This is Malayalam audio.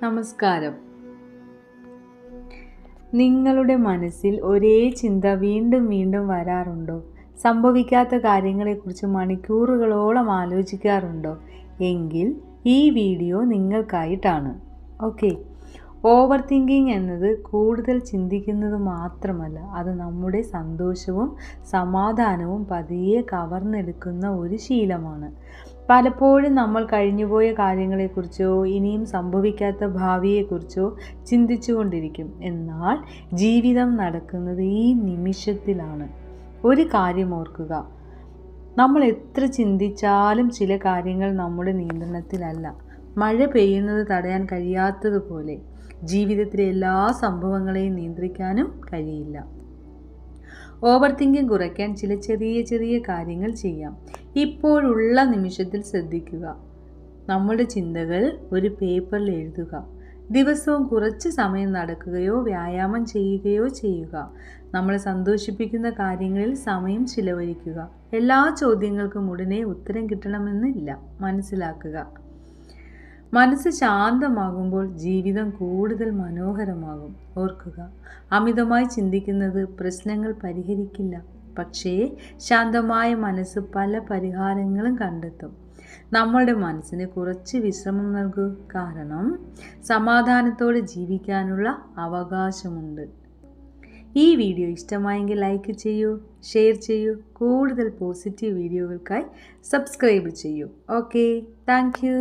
നമസ്കാരം. നിങ്ങളുടെ മനസ്സിൽ ഒരേ ചിന്ത വീണ്ടും വീണ്ടും വരാറുണ്ടോ? സംഭവിക്കാത്ത കാര്യങ്ങളെക്കുറിച്ച് മണിക്കൂറുകളോളം ആലോചിക്കാറുണ്ടോ? എങ്കിൽ ഈ വീഡിയോ നിങ്ങൾക്കായിട്ടാണ്. ഓക്കെ. ഓവർ തിങ്കിങ് എന്നത് കൂടുതൽ ചിന്തിക്കുന്നത് മാത്രമല്ല, അത് നമ്മുടെ സന്തോഷവും സമാധാനവും പതിയെ കവർന്നെടുക്കുന്ന ഒരു ശീലമാണ്. പലപ്പോഴും നമ്മൾ കഴിഞ്ഞുപോയ കാര്യങ്ങളെക്കുറിച്ചോ ഇനിയും സംഭവിക്കാത്ത ഭാവിയെക്കുറിച്ചോ ചിന്തിച്ചു കൊണ്ടിരിക്കും. എന്നാൽ ജീവിതം നടക്കുന്നത് ഈ നിമിഷത്തിലാണ്. ഒരു കാര്യം ഓർക്കുക, നമ്മൾ എത്ര ചിന്തിച്ചാലും ചില കാര്യങ്ങൾ നമ്മുടെ നിയന്ത്രണത്തിലല്ല. മഴ പെയ്യുന്നത് തടയാൻ കഴിയാത്തതുപോലെ ജീവിതത്തിലെ എല്ലാ സംഭവങ്ങളെയും നിയന്ത്രിക്കാനും കഴിയില്ല. ഓവർ തിങ്കിങ് കുറയ്ക്കാൻ ചില ചെറിയ ചെറിയ കാര്യങ്ങൾ ചെയ്യാം. ഇപ്പോഴുള്ള നിമിഷത്തിൽ ശ്രദ്ധിക്കുക. നമ്മുടെ ചിന്തകൾ ഒരു പേപ്പറിൽ എഴുതുക. ദിവസവും കുറച്ച് സമയം നടക്കുകയോ വ്യായാമം ചെയ്യുകയോ ചെയ്യുക. നമ്മളെ സന്തോഷിപ്പിക്കുന്ന കാര്യങ്ങളിൽ സമയം ചിലവഴിക്കുക. എല്ലാ ചോദ്യങ്ങൾക്കും ഉടനെ ഉത്തരം കിട്ടണമെന്നില്ല. മനസ്സിലാക്കുക. മനസ്സ് ശാന്തമാകുമ്പോൾ ജീവിതം കൂടുതൽ മനോഹരമാകും. ഓർക്കുക, അമിതമായി ചിന്തിക്കുന്നത് പ്രശ്നങ്ങൾ പരിഹരിക്കില്ല. പക്ഷേ ശാന്തമായ മനസ്സ് പല പരിഹാരങ്ങളും കണ്ടെത്തും. നമ്മളുടെ മനസ്സിന് കുറച്ച് വിശ്രമം നൽകൂ. കാരണം സമാധാനത്തോടെ ജീവിക്കാനുള്ള അവകാശമുണ്ട്. ഈ വീഡിയോ ഇഷ്ടമായെങ്കിൽ ലൈക്ക് ചെയ്യൂ, ഷെയർ ചെയ്യൂ. കൂടുതൽ പോസിറ്റീവ് വീഡിയോകൾക്കായി സബ്സ്ക്രൈബ് ചെയ്യൂ. Okay, thank you.